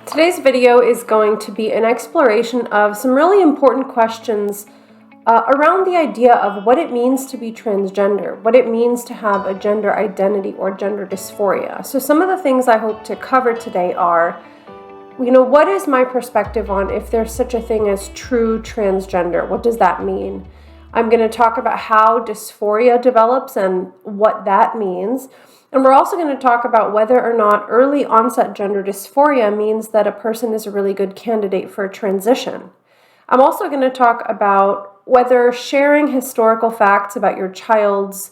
Today's video is going to be an exploration of some really important questions around the idea of what it means to be transgender, what it means to have a gender identity or gender dysphoria. So some of the things I hope to cover today are, what is my perspective on if there's such a thing as true transgender? What does that mean? I'm going to talk about how dysphoria develops and what that means. And we're also going to talk about whether or not early onset gender dysphoria means that a person is a really good candidate for a transition. I'm also going to talk about whether sharing historical facts about your child's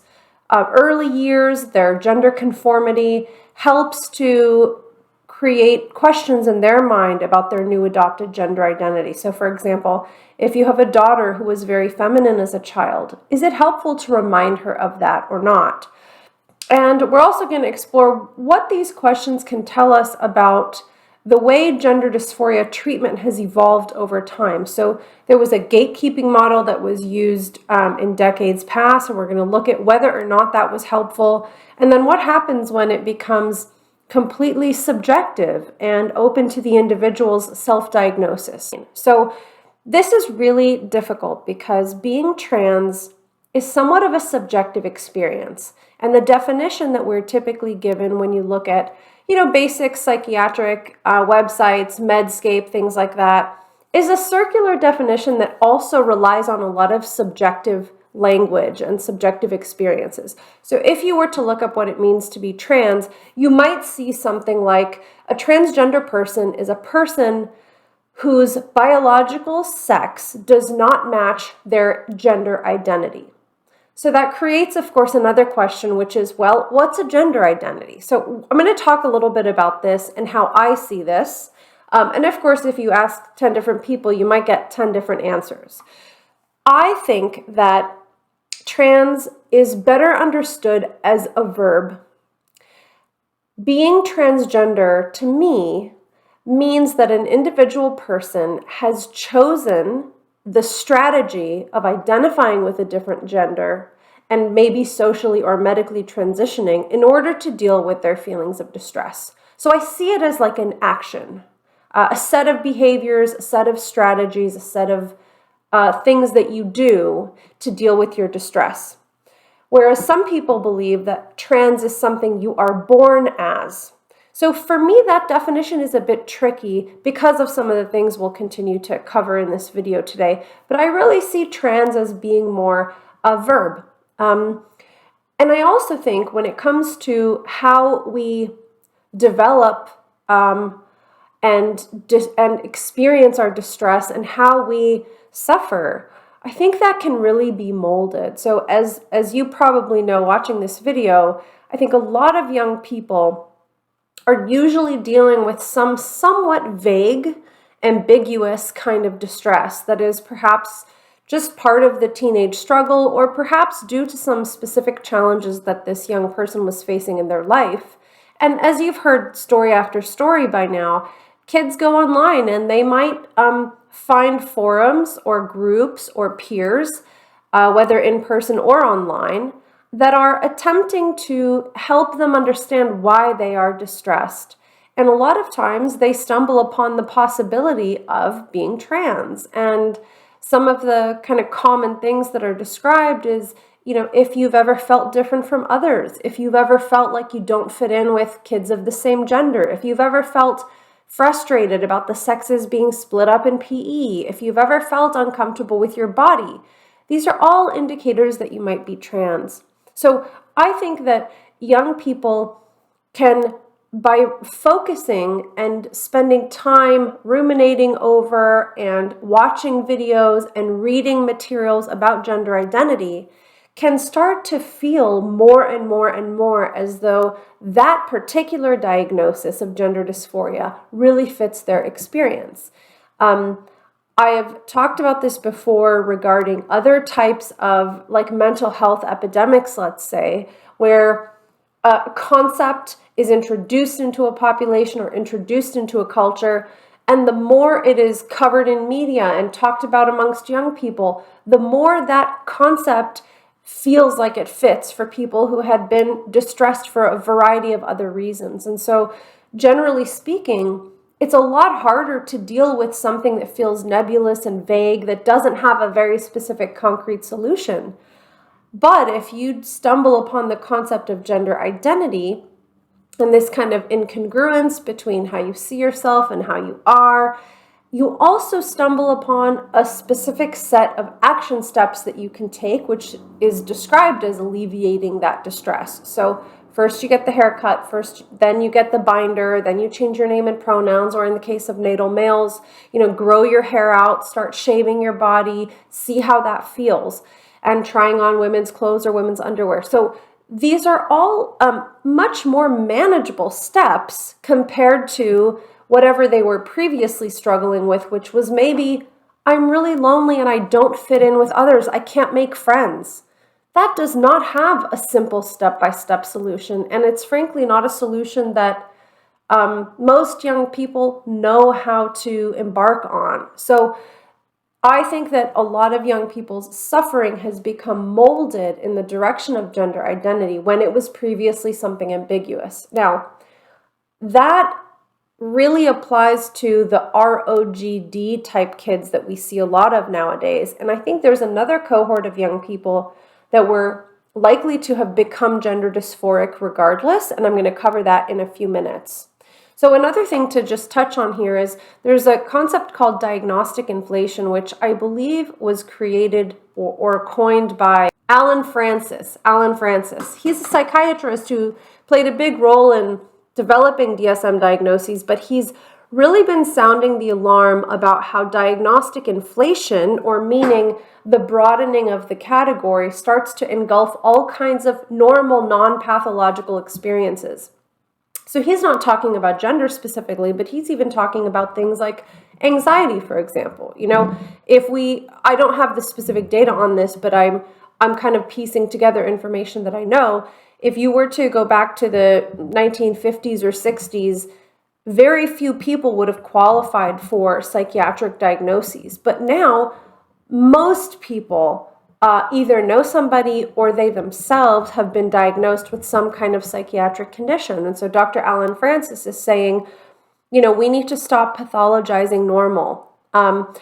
early years, their gender conformity, helps to create questions in their mind about their new adopted gender identity. So for example, if you have a daughter who was very feminine as a child, is it helpful to remind her of that or not? And we're also going to explore what these questions can tell us about the way gender dysphoria treatment has evolved over time. So there was a gatekeeping model that was used in decades past, and we're going to look at whether or not that was helpful. And then what happens when it becomes completely subjective and open to the individual's self-diagnosis. So this is really difficult because being trans is somewhat of a subjective experience. And the definition that we're typically given when you look at, basic psychiatric websites, Medscape, things like that, is a circular definition that also relies on a lot of subjective language and subjective experiences. So if you were to look up what it means to be trans, you might see something like a transgender person is a person whose biological sex does not match their gender identity. So that creates, of course, another question, which is, well, what's a gender identity? So I'm going to talk a little bit about this and how I see this. And of course, if you ask 10 different people, you might get 10 different answers. I think that trans is better understood as a verb. Being transgender, to me, means that an individual person has chosen the strategy of identifying with a different gender and maybe socially or medically transitioning in order to deal with their feelings of distress. So I see it as like an action, a set of behaviors, a set of strategies, a set of things that you do to deal with your distress. Whereas some people believe that trans is something you are born as. So for me, that definition is a bit tricky because of some of the things we'll continue to cover in this video today. But I really see trans as being more a verb. And I also think when it comes to how we develop and experience our distress and how we suffer, I think that can really be molded. So as you probably know watching this video, I think a lot of young people are usually dealing with some somewhat vague, ambiguous kind of distress that is perhaps just part of the teenage struggle or perhaps due to some specific challenges that this young person was facing in their life. And as you've heard story after story by now, kids go online and they might find forums or groups or peers, whether in person or online, that are attempting to help them understand why they are distressed. And a lot of times they stumble upon the possibility of being trans. And some of the kind of common things that are described is, if you've ever felt different from others, if you've ever felt like you don't fit in with kids of the same gender, if you've ever felt frustrated about the sexes being split up in PE, if you've ever felt uncomfortable with your body, these are all indicators that you might be trans. So I think that young people can, by focusing and spending time ruminating over and watching videos and reading materials about gender identity, can start to feel more and more and more as though that particular diagnosis of gender dysphoria really fits their experience. I have talked about this before regarding other types of mental health epidemics, let's say, where a concept is introduced into a population or introduced into a culture, and the more it is covered in media and talked about amongst young people, the more that concept feels like it fits for people who had been distressed for a variety of other reasons. And so, generally speaking, it's a lot harder to deal with something that feels nebulous and vague, that doesn't have a very specific concrete solution. But if you stumble upon the concept of gender identity and this kind of incongruence between how you see yourself and how you are, you also stumble upon a specific set of action steps that you can take, which is described as alleviating that distress. So first you get the haircut, then you get the binder, then you change your name and pronouns, or in the case of natal males, grow your hair out, start shaving your body, see how that feels, and trying on women's clothes or women's underwear. So these are all much more manageable steps compared to whatever they were previously struggling with, which was maybe, I'm really lonely and I don't fit in with others. I can't make friends. That does not have a simple step-by-step solution, and it's frankly not a solution that most young people know how to embark on. So I think that a lot of young people's suffering has become molded in the direction of gender identity when it was previously something ambiguous. Now, that really applies to the ROGD type kids that we see a lot of nowadays. And I think there's another cohort of young people that were likely to have become gender dysphoric regardless, and I'm going to cover that in a few minutes. So another thing to just touch on here is there's a concept called diagnostic inflation, which I believe was created or coined by Alan Francis. He's a psychiatrist who played a big role in developing DSM diagnoses, but he's really been sounding the alarm about how diagnostic inflation, or meaning the broadening of the category, starts to engulf all kinds of normal, non-pathological experiences. So he's not talking about gender specifically, but he's even talking about things like anxiety, for example. I don't have the specific data on this, but I'm kind of piecing together information that I know. If you were to go back to the 1950s or 60s, very few people would have qualified for psychiatric diagnoses. But now, most people either know somebody or they themselves have been diagnosed with some kind of psychiatric condition. And so Dr. Alan Francis is saying, we need to stop pathologizing normal.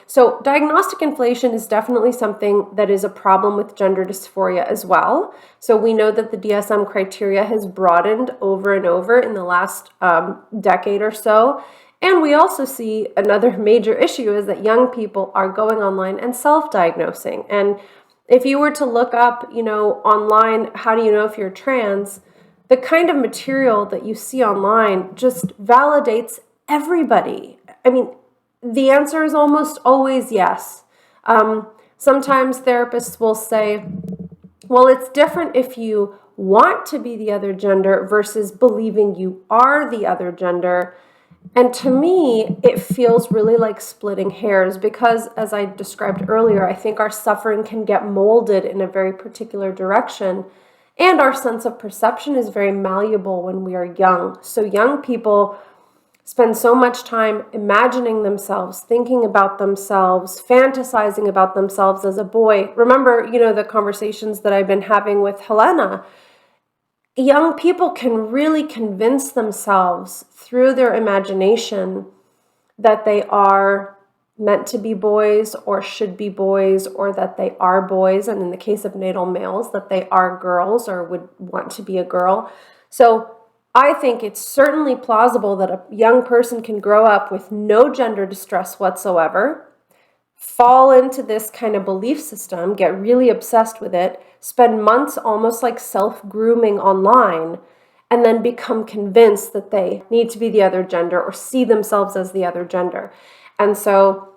So diagnostic inflation is definitely something that is a problem with gender dysphoria as well. So we know that the DSM criteria has broadened over and over in the last decade or so. And we also see another major issue is that young people are going online and self-diagnosing. And if you were to look up, online, how do you know if you're trans? The kind of material that you see online just validates everybody. I mean, the answer is almost always yes. Sometimes therapists will say, well, it's different if you want to be the other gender versus believing you are the other gender. And to me, it feels really like splitting hairs because, as I described earlier, I think our suffering can get molded in a very particular direction. And our sense of perception is very malleable when we are young. So young people spend so much time imagining themselves, thinking about themselves, fantasizing about themselves as a boy. Remember, the conversations that I've been having with Helena. Young people can really convince themselves through their imagination that they are meant to be boys or should be boys, or that they are boys, and in the case of natal males, that they are girls or would want to be a girl. So I think it's certainly plausible that a young person can grow up with no gender distress whatsoever, fall into this kind of belief system, get really obsessed with it, spend months almost like self-grooming online, and then become convinced that they need to be the other gender or see themselves as the other gender. And so,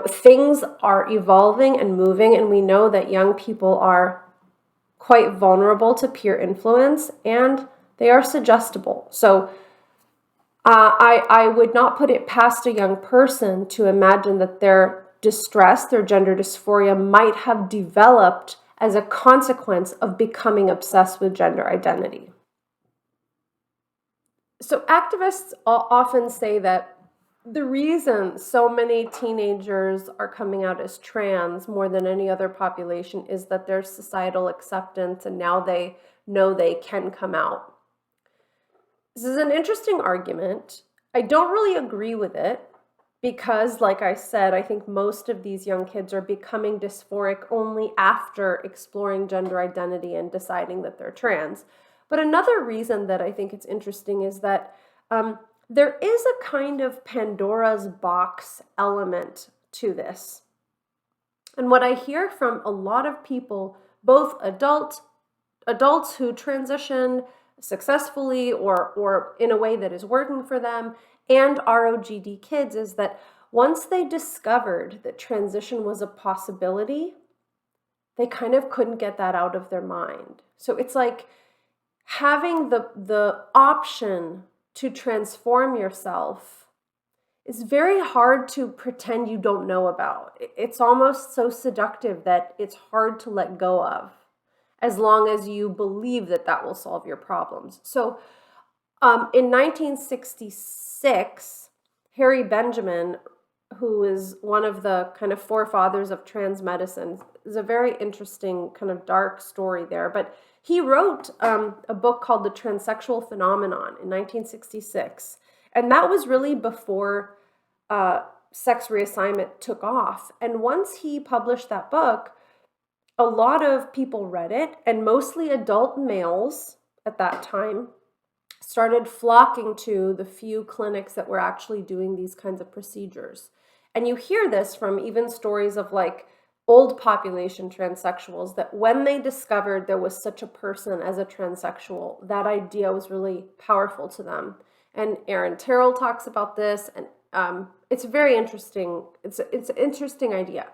things are evolving and moving, and we know that young people are quite vulnerable to peer influence, and they are suggestible. So I would not put it past a young person to imagine that their distress, their gender dysphoria, might have developed as a consequence of becoming obsessed with gender identity. So activists often say that the reason so many teenagers are coming out as trans more than any other population is that there's societal acceptance and now they know they can come out. This is an interesting argument. I don't really agree with it because, like I said, I think most of these young kids are becoming dysphoric only after exploring gender identity and deciding that they're trans. But another reason that I think it's interesting is that there is a kind of Pandora's box element to this. And what I hear from a lot of people, both adults who transition successfully or in a way that is working for them, and ROGD kids, is that once they discovered that transition was a possibility, they kind of couldn't get that out of their mind. So it's like having the option to transform yourself is very hard to pretend you don't know about. It's almost so seductive that it's hard to let go of, as long as you believe that that will solve your problems. So in 1966, Harry Benjamin, who is one of the kind of forefathers of trans medicine, is a very interesting kind of dark story there. But he wrote a book called The Transsexual Phenomenon in 1966. And that was really before sex reassignment took off. And once he published that book, a lot of people read it, and mostly adult males at that time started flocking to the few clinics that were actually doing these kinds of procedures. And you hear this from even stories of like old population transsexuals, that when they discovered there was such a person as a transsexual, that idea was really powerful to them. And Aaron Terrell talks about this, and it's very interesting. It's an interesting idea.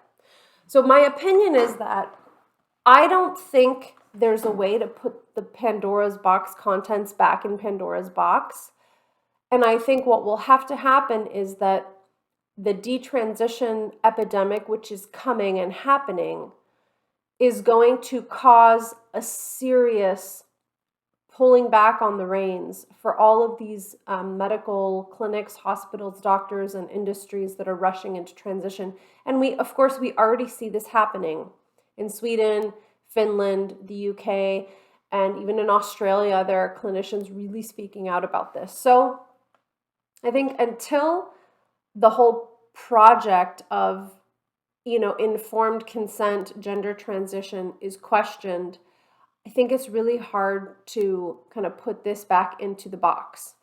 So my opinion is that I don't think there's a way to put the Pandora's box contents back in Pandora's box. And I think what will have to happen is that the detransition epidemic, which is coming and happening, is going to cause a serious pulling back on the reins for all of these medical clinics, hospitals, doctors, and industries that are rushing into transition. And we already see this happening in Sweden, Finland, the UK, and even in Australia. There are clinicians really speaking out about this. So I think until the whole project of, informed consent, gender transition is questioned, I think it's really hard to kind of put this back into the box.